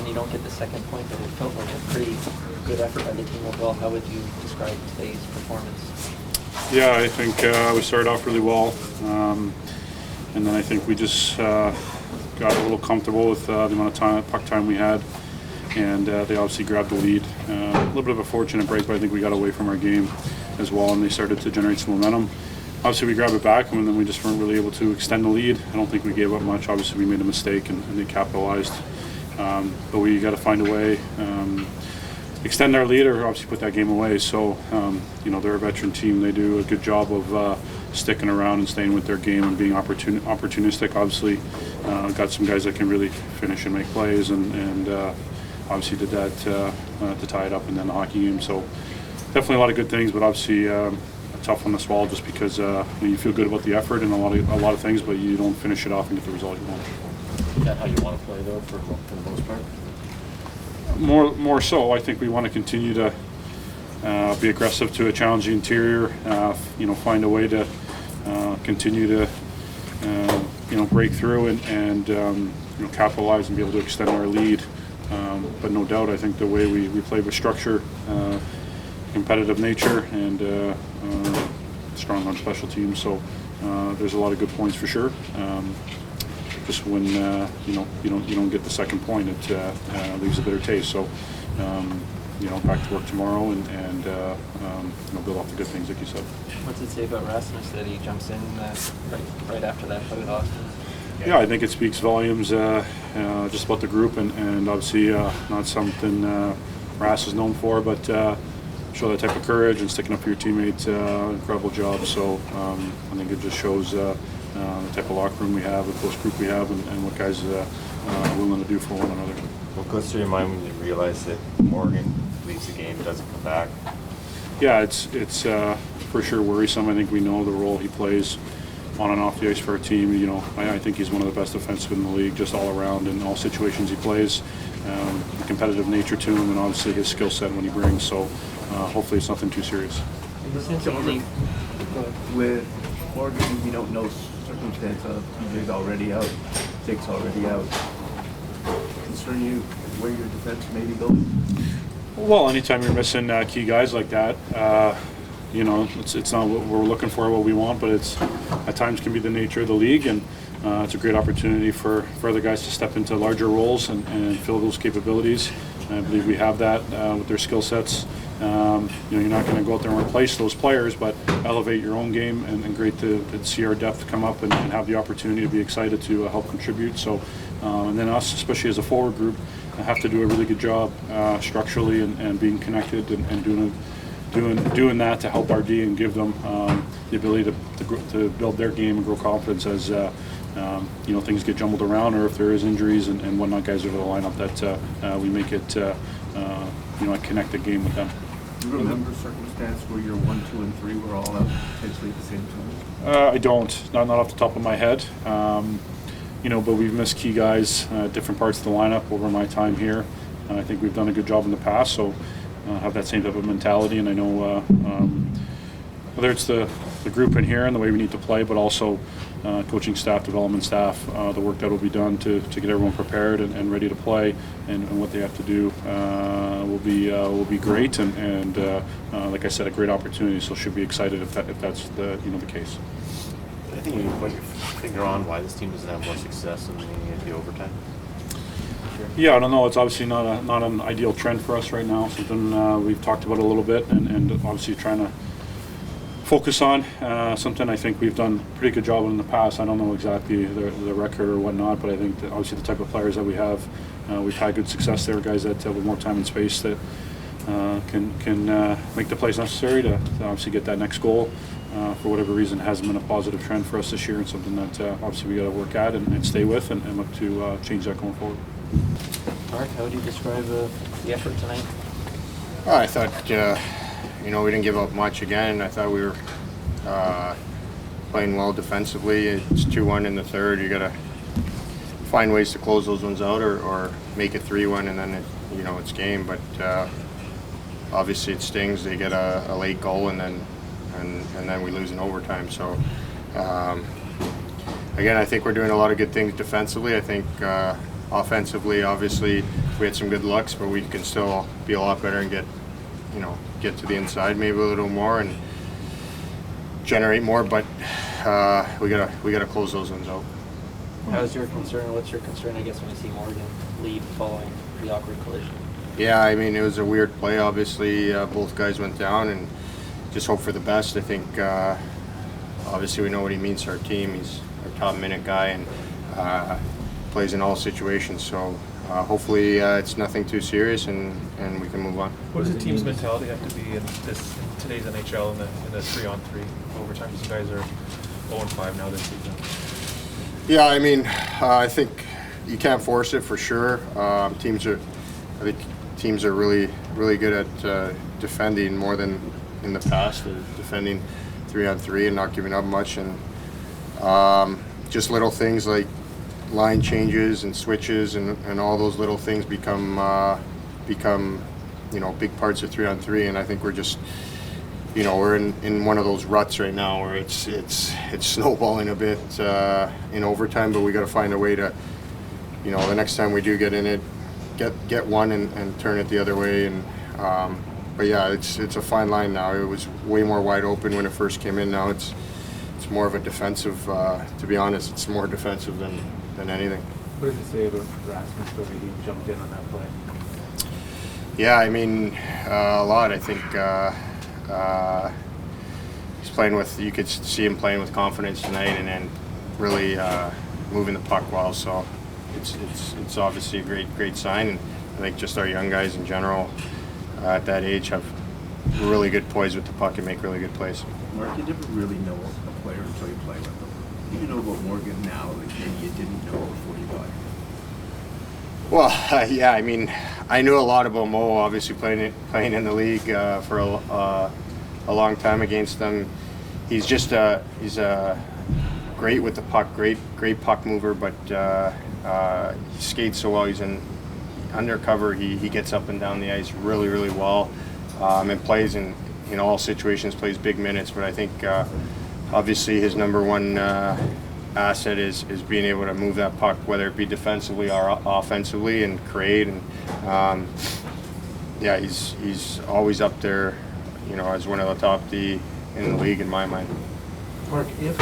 and you don't get the second point, but it felt like a pretty good effort by the team overall. How would you describe today's performance? Yeah, I think we started off really well, and then I think we just got a little comfortable with the amount of puck time we had, and they obviously grabbed the lead. A little bit of a fortunate break, but I think we got away from our game as well, and they started to generate some momentum. Obviously, we grabbed it back, and then we just weren't really able to extend the lead. I don't think we gave up much. Obviously, we made a mistake, and they capitalized. But we got to find a way, extend our lead, or obviously put that game away. So, they're a veteran team. They do a good job of sticking around and staying with their game and being opportunistic. Obviously, got some guys that can really finish and make plays, and obviously did that to tie it up and then the hockey game. So, definitely a lot of good things, but obviously a tough one to swallow just because you feel good about the effort and a lot of things, but you don't finish it off and get the result you want. Is that how you want to play, though, for the most part? More so. I think we want to continue to be aggressive to a challenging interior. Find a way to continue to break through and capitalize and be able to extend our lead. But no doubt, I think the way we play with structure, competitive nature, and strong on special teams. So there's a lot of good points for sure. Just when you don't get the second point, it leaves a bitter taste. So back to work tomorrow and build off the good things like you said. What's it say about Rasmus that he jumps in right after that play with Auston? Yeah, I think it speaks volumes just about the group and obviously not something Ras is known for, but show that type of courage and sticking up for your teammates. Incredible job. So I think it just shows the type of locker room we have, the close group we have, and what guys are willing to do for one another. What goes through your mind when you realize that Morgan leaves the game, doesn't come back? Yeah, it's for sure worrisome. I think we know the role he plays on and off the ice for our team. I think he's one of the best defensemen in the league, just all around in all situations he plays. The competitive nature to him, and obviously his skill set when he brings. So hopefully it's nothing too serious. With Morgan, no circumstance of PJ's already out, Jake's already out. Concern you where your defense may be going? Well, anytime you're missing key guys like that, it's not what we're looking for, what we want, but it's at times can be the nature of the league, and it's a great opportunity for other guys to step into larger roles and fill those capabilities. And I believe we have that with their skill sets. You're not going to go out there and replace those players, but elevate your own game, and great to see our depth come up and have the opportunity to be excited to help contribute. So, and then us, especially as a forward group, have to do a really good job structurally and being connected and doing that to help our D and give them the ability to build their game and grow confidence as things get jumbled around, or if there is injuries and whatnot, guys over the lineup that we make it a connected game with them. Do you remember a circumstance where your 1, 2, and 3 were all out potentially at the same time? I don't, not off the top of my head. But we've missed key guys different parts of the lineup over my time here. I think we've done a good job in the past, so have that same type of mentality. And I know whether it's the group in here and the way we need to play, but also coaching staff, development staff, the work that will be done to get everyone prepared and ready to play, and what they have to do will be great. And like I said, a great opportunity. So should be excited if that's the case. I think you can put your finger on why this team doesn't have more success in the overtime. Yeah, I don't know. It's obviously not an ideal trend for us right now. Something we've talked about a little bit, and obviously trying to focus on. Something I think we've done a pretty good job in the past. I don't know exactly the record or whatnot, but I think that obviously the type of players that we have, we've had good success there. Guys that with more time and space that can make the plays necessary to obviously get that next goal. For whatever reason, it hasn't been a positive trend for us this year, and something that obviously we got to work at and stay with, and look to change that going forward. Mark, how would you describe the effort tonight? I thought, we didn't give up much again. I thought we were playing well defensively. It's 2-1 in the third. You got to find ways to close those ones out, or make it 3-1, and then it's game. But obviously it stings. They get a late goal, and then we lose in overtime. So again, I think we're doing a lot of good things defensively. I think offensively, obviously, we had some good looks, but we can still be a lot better and get to the inside maybe a little more and generate more. But we gotta close those ones out. How's your concern? What's your concern, I guess, when you see Morgan leave following the awkward collision? Yeah, I mean, it was a weird play. Obviously, both guys went down, and just hope for the best. I think, obviously, we know what he means to our team. He's our top minute guy and plays in all situations. So hopefully it's nothing too serious, and we can move on. What does the team's mentality have to be in today's NHL in the 3-on-3 overtime? Because you guys are 0-5 now this season. Yeah, I mean, I think you can't force it for sure. I think teams are really, really good at defending more than in the past. They're defending 3-on-3 and not giving up much, and just little things like line changes and switches and all those little things become big parts of 3-on-3. And I think we're just we're in one of those ruts right now where it's snowballing a bit in overtime, but we got to find a way to the next time we do get in it, get one and turn it the other way. And but yeah, it's a fine line now. It was way more wide open when it first came in. Now it's more of a defensive. To be honest, it's more defensive than anything. What does it say about Rasmus the way he jumped in on that play? Yeah, I mean, a lot. I think he's playing with. You could see him playing with confidence tonight, and then really moving the puck well. So it's obviously a great sign, and I think just our young guys in general at that age have really good poise with the puck and make really good plays. Mark, you never really know a player until you play with them. What do you know about Morgan now that maybe you didn't know before you got him? Well, yeah, I mean, I knew a lot about Mo, obviously playing in the league for a long time against them. He's just he's great with the puck, great puck mover, but he skates so well. He's in undercover. He gets up and down the ice really, really well, and plays in all situations, plays big minutes. But I think obviously his number one asset is being able to move that puck, whether it be defensively or offensively, and create. And yeah, he's always up there, as one of the top D in the league in my mind. Mark, if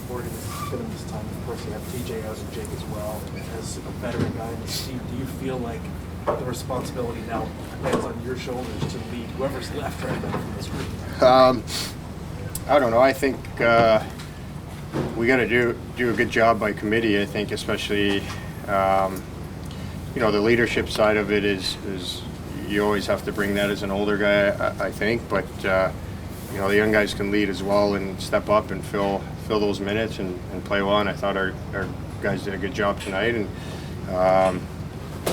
Morgan is fit in this time, of course you have TJ out and Jake as well, as a veteran guy in the team, do you feel like the responsibility now lands on your shoulders to lead whoever's left right now from this group? I don't know. I think we got to do a good job by committee. I think, especially the leadership side of it is you always have to bring that as an older guy. I think, but the young guys can lead as well and step up and fill those minutes and play well. And I thought our guys did a good job tonight. And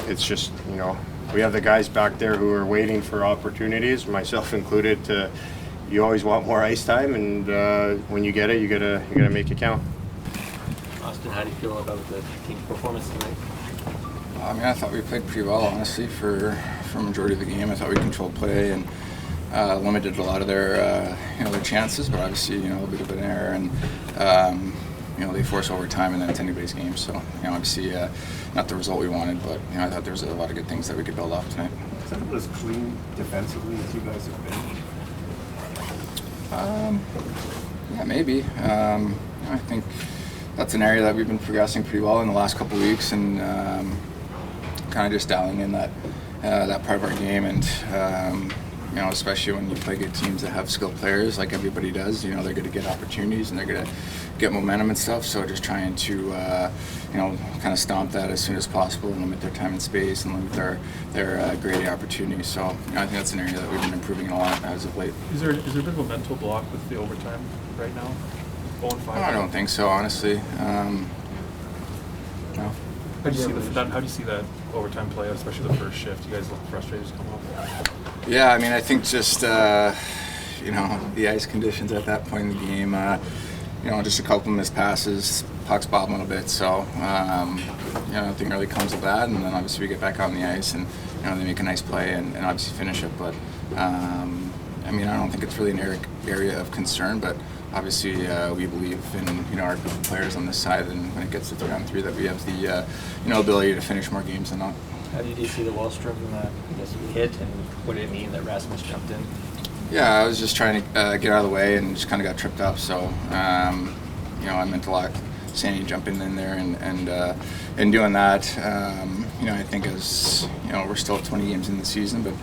it's just we have the guys back there who are waiting for opportunities, myself included. You always want more ice time, and when you get it, you gotta make it count. Auston, how do you feel about the team's performance tonight? I mean, I thought we played pretty well, honestly, for a majority of the game. I thought we controlled play and limited a lot of their chances, but obviously, a bit of an error, and they force overtime, and then it's anybody's game. So, obviously, not the result we wanted, but I thought there was a lot of good things that we could build off tonight. Is that as clean defensively as you guys have been? Yeah, maybe. I think that's an area that we've been progressing pretty well in the last couple of weeks, and kind of just dialing in that part of our game. And especially when you play good teams that have skilled players, like everybody does, they're going to get opportunities and they're going to get momentum and stuff. So just trying to kind of stomp that as soon as possible and limit their time and space and limit their grading opportunities. So I think that's an area that we've been improving a lot as of late. Is there a bit of a mental block with the overtime right now? 0-5? I don't think so, honestly. No. How do you see that overtime play, especially the first shift? You guys look frustrated coming off. Yeah, I mean, I think just the ice conditions at that point in the game. Just a couple missed passes, pucks bobbing a bit, so nothing really comes of that. And then obviously we get back out on the ice, and they make a nice play and obviously finish it. But I don't think it's really an area of concern. But obviously we believe in our group of players on this side, and when it gets to 3-on-3, that we have the ability to finish more games than not. How did you see the Wallstrom hit, and what did it mean that Rasmus jumped in? Yeah, I was just trying to get out of the way and just kind of got tripped up. So, I meant a lot. Sandy jumping in there and doing that. I think as we're still at 20 games in the season, but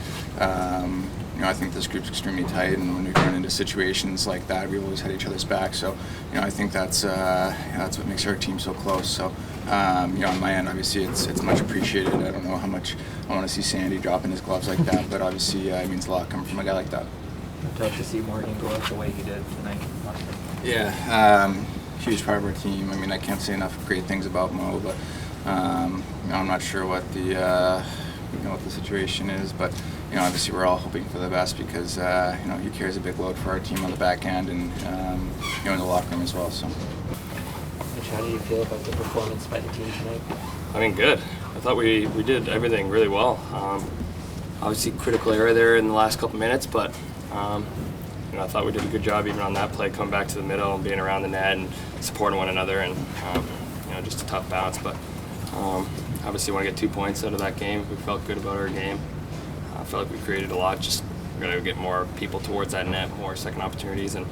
I think this group's extremely tight, and when we run into situations like that, we've always had each other's back. So, I think that's what makes our team so close. So, on my end, obviously, it's much appreciated. I don't know how much I want to see Sandy dropping his gloves like that, but obviously, it means a lot coming from a guy like that. Tough to see Morgan go out the way he did tonight. Yeah, huge part of our team. I mean, I can't say enough great things about Mo, but I'm not sure what the situation is, but obviously we're all hoping for the best because he carries a big load for our team on the back end and in the locker room as well. So, Mitch, how do you feel about the performance by the team tonight? I mean, good. I thought we did everything really well. Obviously, critical error there in the last couple minutes, but I thought we did a good job even on that play, coming back to the middle and being around the net and supporting one another, and just a tough bounce. But obviously, want to get 2 points out of that game. We felt good about our game. I felt like we created a lot. Just we're going to get more people towards that net, more second opportunities, and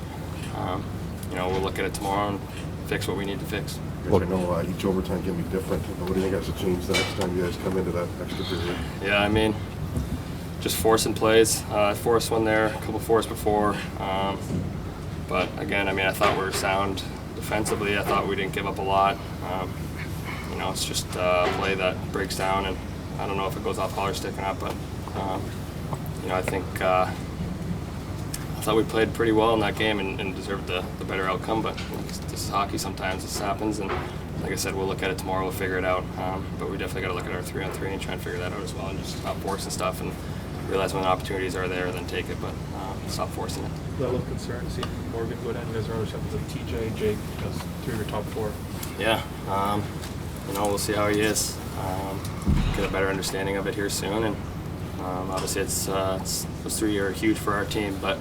we'll look at it tomorrow and fix what we need to fix. Well, I know each overtime can be different. What do you think has to change the next time you guys come into that extra period? Yeah, I mean, just forcing plays. I forced one there, a couple forced before. But again, I mean, I thought we were sound defensively. I thought we didn't give up a lot. It's just a play that breaks down, and I don't know if it goes off collar stick or not, but I think I thought we played pretty well in that game and deserved the better outcome. But this is hockey. Sometimes this happens, and like I said, we'll look at it tomorrow. We'll figure it out. But we definitely got to look at our 3-on-3 and try and figure that out as well, and just stop forcing stuff and realize when the opportunities are there, then take it, but stop forcing it. Level of concern to see Morgan go down. You guys are always having TJ, Jake, those 3 of your top 4. Yeah, we'll see how he is. Get a better understanding of it here soon, and obviously those 3 are huge for our team, but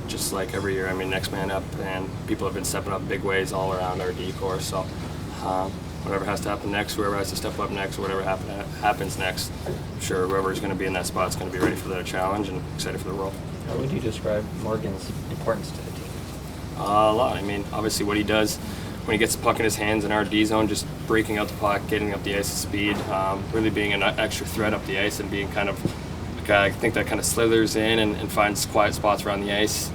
just like every year, I mean, next man up, and people have been stepping up big ways all around our D-core, so whatever has to happen next, whoever has to step up next, or whatever happens next, I'm sure whoever is going to be in that spot is going to be ready for their challenge and excited for the role. How would you describe Morgan's importance to the team? A lot. I mean, obviously what he does when he gets the puck in his hands in our D zone, just breaking out the puck, getting up the ice at speed, really being an extra threat up the ice and being kind of a guy I think that kind of slithers in and finds quiet spots around the ice.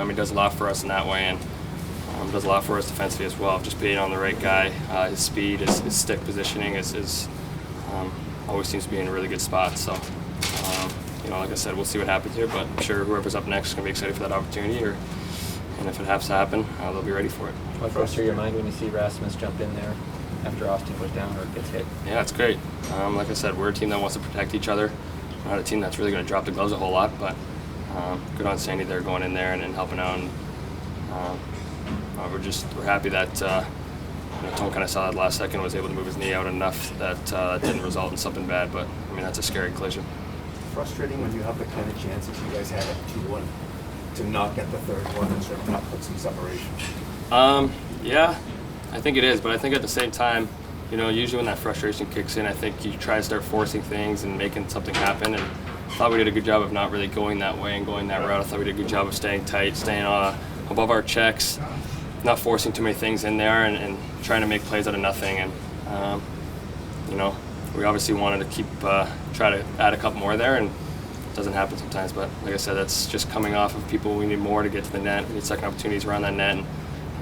He does a lot for us in that way, and does a lot for us defensively as well. Just being on the right guy, his speed, his stick positioning is always seems to be in a really good spot. So, like I said, we'll see what happens here, but I'm sure whoever's up next is going to be excited for that opportunity, and if it has to happen, they'll be ready for it. What goes through your mind when you see Rasmus jump in there after Auston goes down or gets hit? Yeah, it's great. Like I said, we're a team that wants to protect each other. We're not a team that's really going to drop the gloves a whole lot, but good on Sandy there going in there and helping out. And, we're happy that Tom kind of saw that last second, was able to move his knee out enough that didn't result in something bad. But I mean, that's a scary collision. Frustrating when you have the kind of chances you guys had at 2-1 to not get the third one and sort of not put some separation. Yeah, I think it is, but I think at the same time, usually when that frustration kicks in, I think you try to start forcing things and making something happen. And I thought we did a good job of not really going that way and going that route. I thought we did a good job of staying tight, staying above our checks, not forcing too many things in there, and trying to make plays out of nothing. And we obviously wanted to try to add a couple more there, and it doesn't happen sometimes. But like I said, that's just coming off of people. We need more to get to the net. We need second opportunities around that net.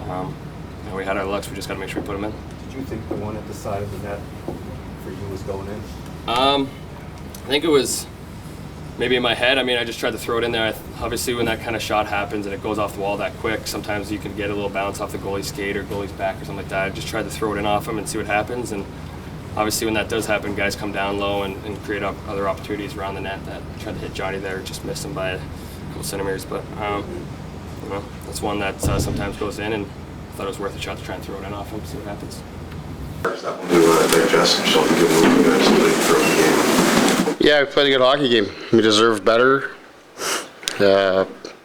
And we had our looks. We just got to make sure we put them in. Did you think the one at the side of the net for you was going in? I think it was maybe in my head. I mean, I just tried to throw it in there. Obviously, when that kind of shot happens and it goes off the wall that quick, sometimes you can get a little bounce off the goalie's skate or goalie's back or something like that. I just tried to throw it in off him and see what happens. And obviously, when that does happen, guys come down low and create other opportunities around the net. That tried to hit Johnny there, just missed him by a couple centimeters. But that's one that sometimes goes in, and I thought it was worth a shot to try and throw it in off him, see what happens. Is that one to digest and Sheldon Keefe moving you guys throughout the game? Yeah, we played a good hockey game. We deserved better.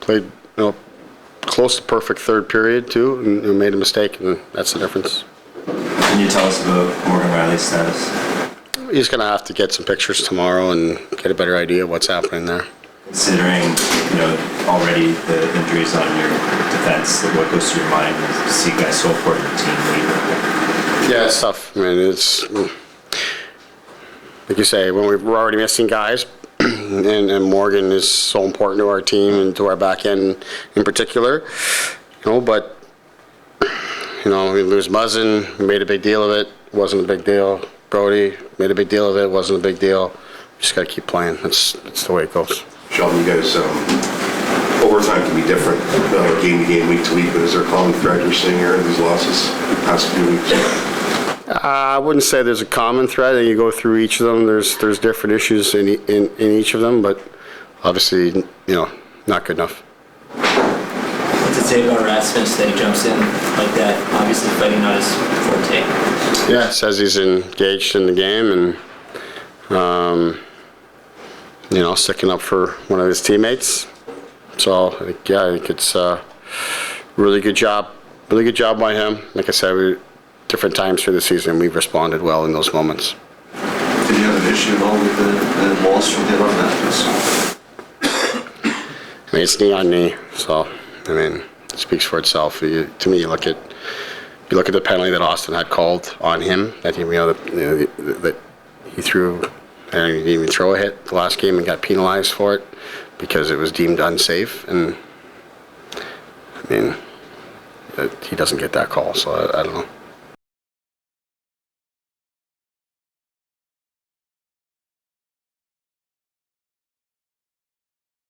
Played, close to perfect third period too, and we made a mistake, and that's the difference. Can you tell us about Morgan Riley's status? He's going to have to get some pictures tomorrow and get a better idea of what's happening there. Considering, already the injuries on your defense, what goes through your mind to see guys so important to the team leave? Yeah, it's tough. I mean, it's like you say, when we're already missing guys, and Morgan is so important to our team and to our back end in particular, but we lose Muzzin, we made a big deal of it, wasn't a big deal. Brody made a big deal of it, wasn't a big deal. Just got to keep playing. That's the way it goes. Sheldon, you guys, overtime can be different, game to game, week to week, but is there a common thread you're seeing here in these losses the past few weeks? I wouldn't say there's a common thread, and you go through each of them. There's different issues in each of them, but obviously, not good enough. What's it say about Rasmus that he jumps in like that? Obviously, fighting not his forte. Yeah, it says he's engaged in the game and, sticking up for one of his teammates. So, I think it's a really good job by him. Like I said, different times through the season, we've responded well in those moments. Did you have an issue at all with the balls from him on Matthews? I mean, it's knee on knee, so, it speaks for itself. To me, you look at the penalty that Auston had called on him, that that he threw, and he didn't even throw a hit the last game and got penalized for it because it was deemed unsafe. And he doesn't get that call, so I don't know.